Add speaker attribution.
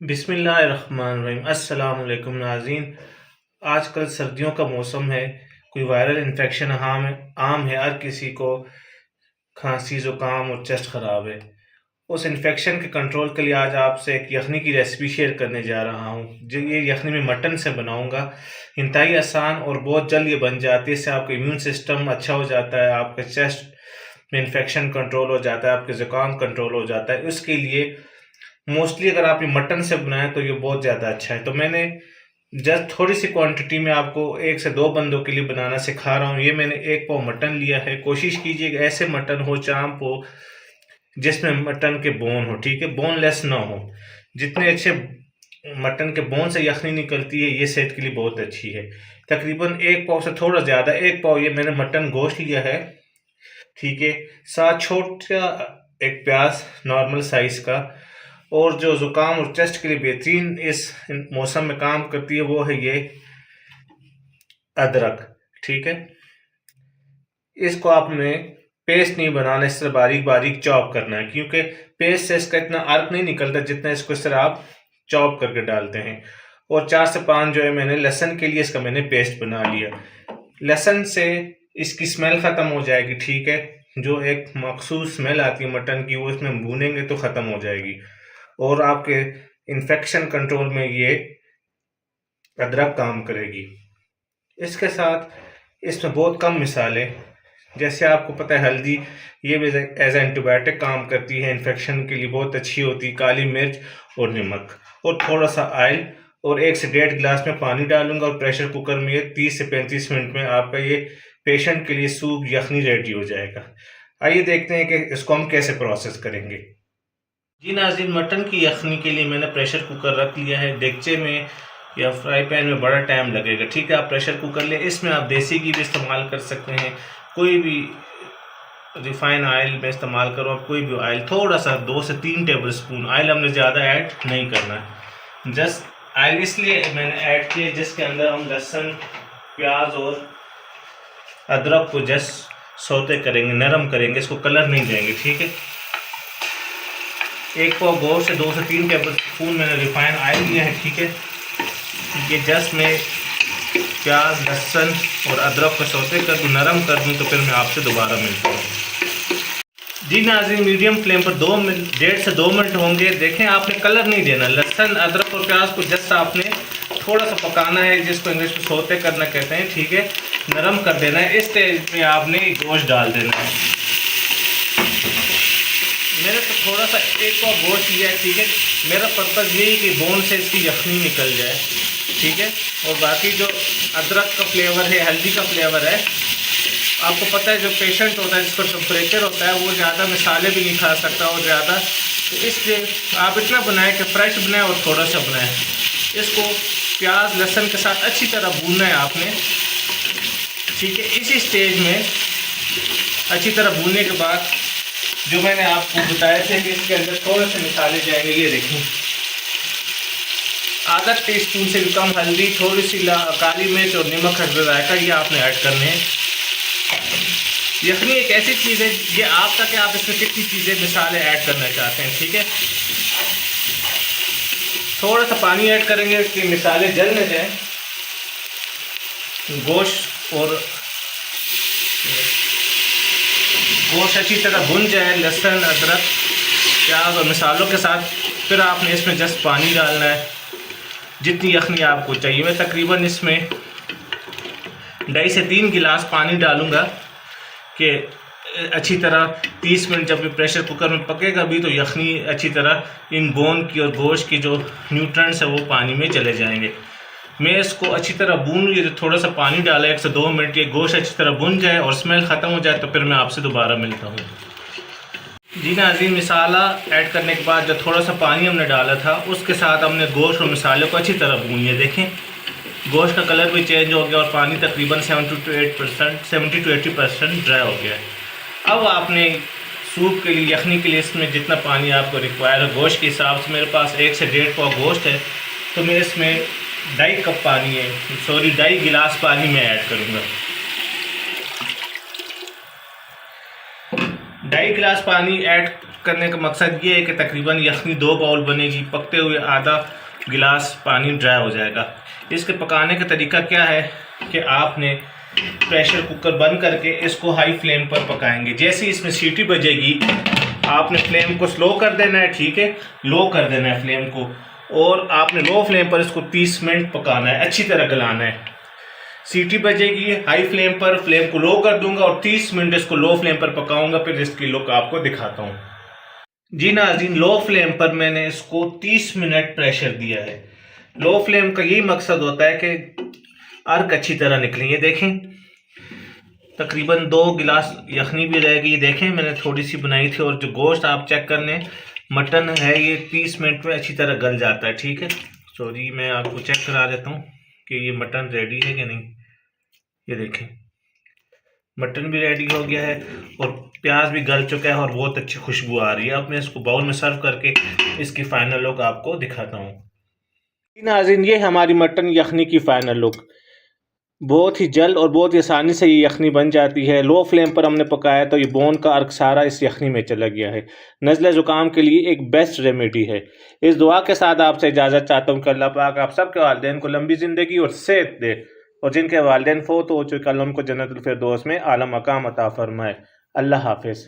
Speaker 1: बिस्मिल्लाहिर्रहमानिर्रहीम। अस्सलाम वालेकुम नाज़रीन। आजकल सर्दियों का मौसम है, कोई वायरल इन्फेक्शन आम है, हर किसी को खांसी ज़ुकाम और चेस्ट ख़राब है। उस इन्फेक्शन के कंट्रोल के लिए आज आपसे एक यखनी की रेसिपी शेयर करने जा रहा हूँ। जो ये यखनी मैं मटन से बनाऊँगा, इंतहाई आसान और बहुत जल्द ये बन जाती है। इससे आपका इम्यून सिस्टम अच्छा हो जाता है, आपके चेस्ट में इन्फेक्शन कंट्रोल हो जाता है, आपके ज़ुकाम कंट्रोल हो जाता है। उसके लिए मोस्टली अगर आप ये मटन से बनाएं तो ये बहुत ज़्यादा अच्छा है। तो मैंने जस्ट थोड़ी सी क्वांटिटी में आपको 1 से 2 बंदों के लिए बनाना सिखा रहा हूँ। ये मैंने 1 पाव मटन लिया है। कोशिश कीजिएगा ऐसे मटन हो, चांप हो, जिसमें मटन के बोन हो, ठीक है, बोनलेस ना हो। जितने अच्छे मटन के बोन से यखनी निकलती है, ये सेहत के लिए बहुत अच्छी है। तकरीबन 1 पाव से थोड़ा ज़्यादा, 1 पाव ये मैंने मटन गोश्त लिया है, ठीक है। साथ छोटा एक प्याज नॉर्मल साइज का। और जो ज़ुकाम और चेस्ट के लिए बेहतरीन इस मौसम में काम करती है वो है ये अदरक, ठीक है। इसको आपने पेस्ट नहीं बनाना, इस तरह बारीक बारीक चॉप करना है, क्योंकि पेस्ट से इसका इतना अर्क नहीं निकलता जितना इसको इस तरह आप चॉप करके डालते हैं। और 4 से 5 जो है मैंने लहसुन के लिए इसका मैंने पेस्ट बना लिया। लहसुन से इसकी स्मेल ख़त्म हो जाएगी, ठीक है। जो एक मखसूस स्मेल आती है मटन की, वो इसमें भूनेंगे तो ख़त्म हो जाएगी। और आपके इन्फेक्शन कंट्रोल में ये अदरक काम करेगी। इसके साथ इसमें बहुत कम मिसालें, जैसे आपको पता है हल्दी, ये भी एज एंटीबायोटिक काम करती है, इन्फेक्शन के लिए बहुत अच्छी होती है। काली मिर्च और नमक और थोड़ा सा ऑयल और 1 से 1.5 गिलास में पानी डालूंगा और प्रेशर कुकर में ये 30 से 35 मिनट में आपका ये पेशेंट के लिए सूप यखनी रेडी हो जाएगा। आइए देखते हैं कि इसको हम कैसे प्रोसेस करेंगे। जी नाज़रीन, मटन की यखनी के लिए मैंने प्रेशर कुकर रख लिया है। देगचे में या फ्राई पैन में बड़ा टाइम लगेगा, ठीक है। आप प्रेशर कुकर ले, इसमें आप देसी घी भी इस्तेमाल कर सकते हैं, कोई भी रिफाइन ऑयल में इस्तेमाल करो, आप कोई भी ऑयल, थोड़ा सा 2 से 3 टेबल स्पून ऑयल, हमने ज़्यादा ऐड नहीं करना है। जस्ट ऑयल इसलिए मैंने ऐड किया जिसके अंदर हम लहसुन, प्याज और अदरक को जस्ट सौते करेंगे, नरम करेंगे, इसको कलर नहीं देंगे, ठीक है। 1 पाव गोश्त से 2 से 3 टेबल स्पून मैंने रिफाइंड ऑयल लिया है, ठीक है। ये जस्ट मैं प्याज, लहसुन और अदरक को सौते कर दूँ, नरम कर दूँ, तो फिर मैं आपसे दोबारा मिलता हूँ। जी नाज़रीन, मीडियम फ्लेम पर 1.5 से 2 मिनट होंगे। देखें, आपने कलर नहीं देना। लहसुन, अदरक और प्याज को जस्ट आपने थोड़ा सा पकाना है, जिसको इंग्लिश में सौते करना कहते हैं, ठीक है। नरम कर देना है। इस स्टेज में आपने गोश्त डाल देना है। मैंने तो थोड़ा सा 1 पाव गोश्त लिया है, ठीक है। मेरा पर्पज़ यही कि बोन से इसकी यखनी निकल जाए, ठीक है। और बाकी जो अदरक का फ्लेवर है, हल्दी का फ्लेवर है, आपको पता है जो पेशेंट होता है जिसको टेम्परेचर होता है वो ज़्यादा मसाले भी नहीं खा सकता और ज़्यादा, तो इसलिए आप इतना बनाएं कि फ्रेश बनाएं और थोड़ा सा बनाएं। इसको प्याज लहसुन के साथ अच्छी तरह भूनना है आपने, ठीक है। इसी स्टेज में अच्छी तरह भूनने के बाद जो मैंने आपको बताया था कि इसके अंदर थोड़े से मसाले जाएंगे, ये देखें, आधा टीस्पून से भी कम हल्दी, थोड़ी सी काली मिर्च और नमक हस्ब जायका, ये आपने ऐड करने हैं। यखनी एक ऐसी चीज़ है, ये आपका कि आप इसमें कितनी चीज़ें मसाले ऐड करना चाहते हैं, ठीक है। थोड़ा सा पानी ऐड करेंगे कि मसाले जल न जाए, गोश्त अच्छी तरह भुन जाए, लहसुन, अदरक, प्याज और मसालों के साथ। फिर आपने इसमें जस्ट पानी डालना है, जितनी यखनी आपको चाहिए। मैं तकरीबन इसमें 2.5 से 3 गिलास पानी डालूँगा कि अच्छी तरह 30 मिनट जब भी प्रेशर कुकर में पकेगा भी, तो यखनी अच्छी तरह इन बोन की और गोश्त की जो न्यूट्रिएंट्स है वो पानी में चले जाएंगे। मैं इसको अच्छी तरह भून लूँ, जो थोड़ा सा पानी डाला 1 से 2 मिनट, ये गोश्त अच्छी तरह भुन जाए और स्मेल ख़त्म हो जाए, तो फिर मैं आपसे दोबारा मिलता हूँ। जी नाज़रीन, मसाला ऐड करने के बाद जो थोड़ा सा पानी हमने डाला था, उसके साथ हमने गोश्त और मसाले को अच्छी तरह भून लिया। देखें, गोश्त का कलर भी चेंज हो गया और पानी तकरीबन 70 to 80% ड्राई हो गया है। अब आपने सूप के लिए, यखनी के लिए इसमें जितना पानी आपको रिक्वायर है गोश्त के हिसाब से, मेरे पास 1 से 1.5 पाव गोश्त है, तो मैं इसमें 2.5 गिलास पानी में ऐड करूँगा। 2.5 गिलास पानी ऐड करने का मकसद ये है कि तकरीबन यखनी 2 बाउल बनेगी, पकते हुए आधा गिलास पानी ड्राई हो जाएगा। इसके पकाने का तरीका क्या है कि आपने प्रेशर कुकर बंद करके इसको हाई फ्लेम पर पकाएंगे। जैसे ही इसमें सीटी बजेगी आपने फ्लेम को स्लो कर देना है, ठीक है, लो कर देना है फ्लेम को, और आपने लो फ्लेम पर इसको 30 मिनट पकाना है, अच्छी तरह गलाना है। सीटी बजेगी, हाई फ्लेम पर फ्लेम को लो कर दूंगा और 30 मिनट इसको लो फ्लेम पर पकाऊंगा, फिर इसकी लुक आपको दिखाता हूँ। जी नाज़रीन, लो फ्लेम पर मैंने इसको 30 मिनट प्रेशर दिया है। लो फ्लेम का यही मकसद होता है कि अर्क अच्छी तरह निकले। ये देखें, तकरीबन 2 गिलास यखनी भी रहेगी। ये देखें, मैंने थोड़ी सी बनाई थी, और जो गोश्त आप चेक कर लें, मटन है ये 30 मिनट में अच्छी तरह गल जाता है, ठीक है। सॉरी, मैं आपको चेक करा देता हूँ कि ये मटन रेडी है कि नहीं। ये देखें, मटन भी रेडी हो गया है और प्याज भी गल चुका है और बहुत अच्छी खुशबू आ रही है। अब मैं इसको बाउल में सर्व करके इसकी फाइनल लुक आपको दिखाता हूँ। नाज़रीन, ये हमारी मटन यखनी की फाइनल लुक। बहुत ही जल्द और बहुत ही आसानी से ये यखनी बन जाती है। लो फ्लेम पर हमने पकाया तो ये बोन का अर्क सारा इस यखनी में चला गया है। नज़ले ज़ुकाम के लिए एक बेस्ट रेमेडी है। इस दुआ के साथ आपसे इजाज़त चाहता हूँ कि अल्लाह पाक आप सबके वालिदैन को लंबी ज़िंदगी और सेहत दे, और जिनके वालिदैन फ़ौत हो चुके अल्लाह उनको जन्नतुल फिरदौस में आला मकाम अता फरमाए। अल्लाह हाफिज़।